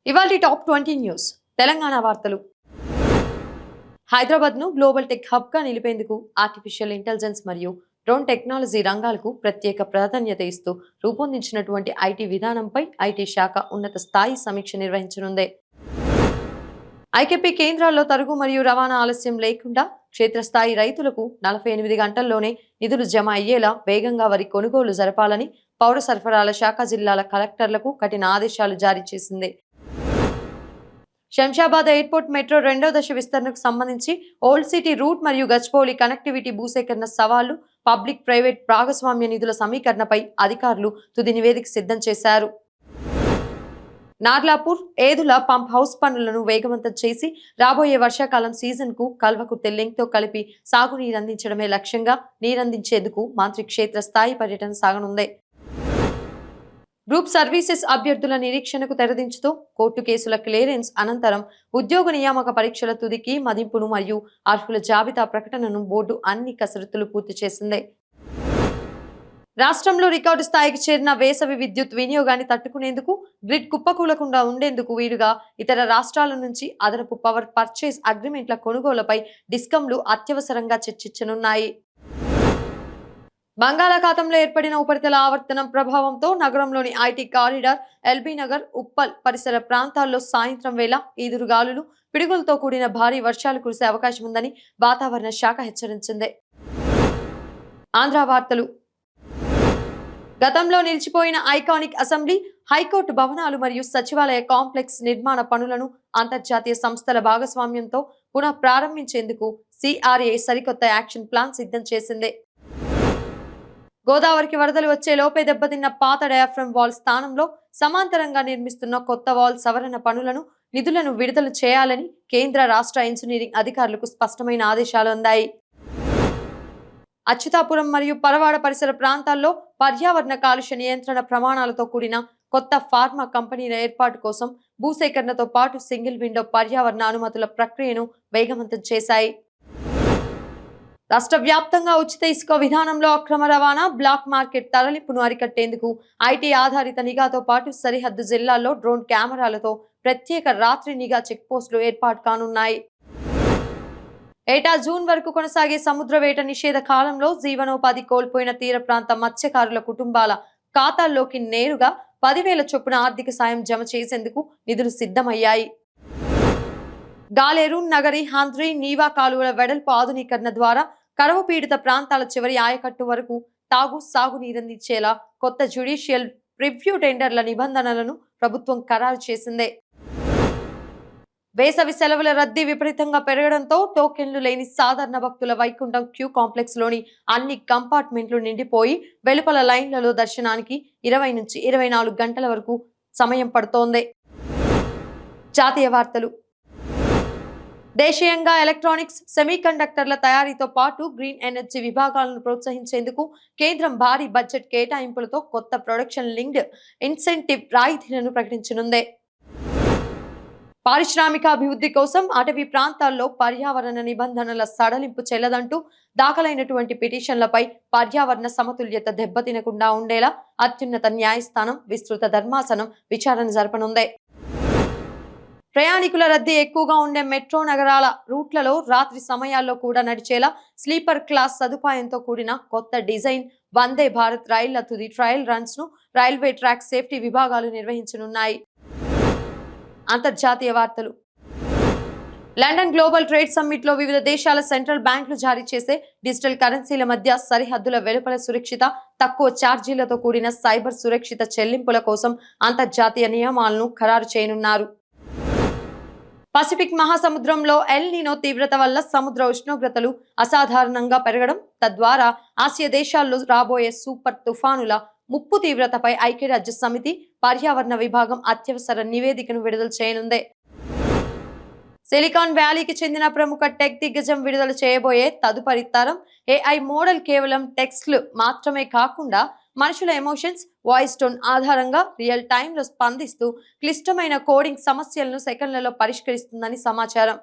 ఇవాల్టి top 20 news Telangana వార్తలు. హైదరాబాద్ ను గ్లోబల్ టెక్ హబ్ గా నిలిపేందుకు ఆర్టిఫిషియల్ ఇంటెలిజెన్స్ మరియు డ్రోన్ టెక్నాలజీ రంగాలకు ప్రత్యేక ప్రాధాన్యత ఇస్తూ రూపొందించినటువంటి ఐటీ విధానంపై ఐటీ శాఖ ఉన్నత స్థాయి సమీక్ష నిర్వహించనుంది. ఐకేపీ కేంద్రాల్లో తరుగు మరియు రవాణా ఆలస్యం లేకుండా క్షేత్రస్థాయి రైతులకు 48 గంటల్లోనే నిధులు జమ అయ్యేలా వేగంగా వరి కొనుగోలు జరపాలని పౌర సరఫరాల శాఖ జిల్లాల కలెక్టర్లకు కఠిన ఆదేశాలు జారీ చేసింది. శంషాబాద్ ఎయిర్పోర్ట్ మెట్రో రెండో దశ విస్తరణకు సంబంధించి ఓల్డ్ సిటీ రూట్ మరియు గచ్చిబౌలి కనెక్టివిటీ భూసేకరణ సవాళ్లు, పబ్లిక్ ప్రైవేట్ భాగస్వామ్య నిధుల సమీకరణపై అధికారులు తుది నివేదిక సిద్ధం చేశారు. నార్లాపూర్ ఏదుల పంప్ హౌస్ పనులను వేగవంతం చేసి రాబోయే వర్షాకాలం సీజన్ కు కల్వకుర్తి లింక్ తో కలిపి సాగునీరందించడమే లక్ష్యంగా నీరందించేందుకు మంత్రి క్షేత్ర స్థాయి పర్యటన సాగనుంది. గ్రూప్ సర్వీసెస్ అభ్యర్థుల నిరీక్షణకు తెరదించుతూ కోర్టు కేసుల క్లియరెన్స్ అనంతరం ఉద్యోగ నియామక పరీక్షల తుదికి మదింపును మరియు అర్హుల జాబితా ప్రకటనను బోర్డు అన్ని కసరత్తులు పూర్తి చేసింది. రాష్ట్రంలో రికార్డు స్థాయికి చేరిన వేసవి విద్యుత్ వినియోగాన్ని తట్టుకునేందుకు గ్రిడ్ కుప్పకూలకుండా ఉండేందుకు వీలుగా ఇతర రాష్ట్రాల నుంచి అదనపు పవర్ పర్చేస్ అగ్రిమెంట్ల కొనుగోలుపై డిస్కంలు అత్యవసరంగా చర్చించనున్నాయి. బంగాళాఖాతంలో ఏర్పడిన ఉపరితల ఆవర్తనం ప్రభావంతో నగరంలోని IT corridor, LB Nagar, Uppal పరిసర ప్రాంతాల్లో సాయంత్రం వేళ ఈదురుగాలులు, పిడుగులతో కూడిన భారీ వర్షాలు కురిసే అవకాశం ఉందని వాతావరణ శాఖ హెచ్చరించింది. ఆంధ్ర వార్తలు. గతంలో నిలిచిపోయిన ఐకానిక్ అసెంబ్లీ, హైకోర్టు భవనాలు మరియు సచివాలయ కాంప్లెక్స్ నిర్మాణ పనులను అంతర్జాతీయ సంస్థల భాగస్వామ్యంతో పునః ప్రారంభించేందుకు సిఆర్ఏ సరికొత్త యాక్షన్ ప్లాన్ సిద్ధం చేసింది. గోదావరికి వరదలు వచ్చే లోపే దెబ్బతిన్న పాత డయాఫ్రమ్ వాల్ స్థానంలో సమాంతరంగా నిర్మిస్తున్న కొత్త వాల్ సవరణ పనులను నిధులను విడుదల చేయాలని కేంద్ర రాష్ట్ర ఇంజనీరింగ్ అధికారులకు స్పష్టమైన ఆదేశాలు అందాయి. అచ్యుతాపురం మరియు పరవాడ పరిసర ప్రాంతాల్లో పర్యావరణ కాలుష్య నియంత్రణ ప్రమాణాలతో కూడిన కొత్త ఫార్మా కంపెనీల ఏర్పాటు కోసం భూసేకరణతో పాటు సింగిల్ విండో పర్యావరణ అనుమతుల ప్రక్రియను వేగవంతం చేశాయి. రాష్ట్ర వ్యాప్తంగా ఉచిత ఇసుక విధానంలో అక్రమ రవాణా, బ్లాక్ మార్కెట్ తరలింపును అరికట్టేందుకు ఐటీ ఆధారిత నిఘాతో పాటు సరిహద్దు జిల్లాల్లో డ్రోన్ కెమెరాలతో ప్రత్యేక రాత్రి నిఘా చెక్ పోస్టులు ఏర్పాటు కానున్నాయి. ఏటా జూన్ వరకు కొనసాగే సముద్ర వేట నిషేధ కాలంలో జీవనోపాధి కోల్పోయిన తీర ప్రాంత మత్స్యకారుల కుటుంబాల ఖాతాల్లోకి నేరుగా 10,000 చొప్పున ఆర్థిక సాయం జమ చేసేందుకు నిధులు సిద్ధమయ్యాయి. గాలేరు, నగరి, హంద్రి, నీవా కాలువల వెడల్పు ఆధునీకరణ ద్వారా కరువు పీడిత ప్రాంతాల చివరి ఆయకట్టు వరకు తాగు, సాగు నీరందించేలా కొత్త జ్యుడిషియల్ రివ్యూ టెండర్ల నిబంధనలను ప్రభుత్వం ఖరారు చేసింది. వేసవి సెలవుల రద్దీ విపరీతంగా పెరగడంతో టోకెన్లు లేని సాధారణ భక్తుల వైకుంఠం క్యూ కాంప్లెక్స్ లోని అన్ని కంపార్ట్మెంట్లు నిండిపోయి వెలుపల లైన్లలో దర్శనానికి 20 నుంచి 24 గంటల వరకు సమయం పడుతోంది. జాతీయ వార్తలు. దేశీయంగా ఎలక్ట్రానిక్స్, సెమీకండక్టర్ల తయారీతో పాటు గ్రీన్ ఎనర్జీ విభాగాలను ప్రోత్సహించేందుకు కేంద్రం భారీ బడ్జెట్ కేటాయింపులతో కొత్త ప్రొడక్షన్ లింక్డ్ ఇన్సెంటివ్ రాయితీలను ప్రకటించనుంది. పారిశ్రామిక అభివృద్ధి కోసం అటవీ ప్రాంతాల్లో పర్యావరణ నిబంధనల సడలింపు చెల్లదంటూ దాఖలైనటువంటి పిటిషన్లపై పర్యావరణ సమతుల్యత దెబ్బతినకుండా ఉండేలా అత్యున్నత న్యాయస్థానం విస్తృత ధర్మాసనం విచారణ జరపనుంది. ప్రయాణికుల రద్దీ ఎక్కువగా ఉండే మెట్రో నగరాల రూట్లలో రాత్రి సమయాల్లో కూడా నడిచేలా స్లీపర్ క్లాస్ సదుపాయంతో కూడిన కొత్త డిజైన్ వందే భారత్ రైళ్ల తుది ట్రయల్ రన్స్ ను రైల్వే ట్రాక్ సేఫ్టీ విభాగాలు నిర్వహించనున్నాయి. అంతర్జాతీయ వార్తలు. లండన్ గ్లోబల్ ట్రేడ్ సమ్మిట్ లో వివిధ దేశాల సెంట్రల్ బ్యాంకులు జారీ చేసే డిజిటల్ కరెన్సీల మధ్య సరిహద్దుల వెలుపల సురక్షిత, తక్కువ ఛార్జీలతో కూడిన సైబర్ సురక్షిత చెల్లింపుల కోసం అంతర్జాతీయ నియమాలను ఖరారు చేయనున్నారు. పసిఫిక్ మహాసముద్రంలో ఎల్ నీనో తీవ్రత వల్ల సముద్ర ఉష్ణోగ్రతలు అసాధారణంగా పెరగడం, తద్వారా ఆసియా దేశాల్లో రాబోయే సూపర్ తుఫానుల ముప్పు తీవ్రతపై ఐక్యరాజ్య సమితి పర్యావరణ విభాగం అత్యవసర నివేదికను విడుదల చేయనుంది. సిలికాన్ వ్యాలీకి చెందిన ప్రముఖ టెక్ దిగ్గజం విడుదల చేయబోయే తదుపరి తరం ఏఐ మోడల్ కేవలం టెక్స్ట్లు మాత్రమే కాకుండా మనుషుల ఎమోషన్స్, వాయిస్ టోన్ ఆధారంగా రియల్ టైంలో స్పందిస్తూ క్లిష్టమైన కోడింగ్ సమస్యలను సెకండ్లలో పరిష్కరిస్తుందని సమాచారం.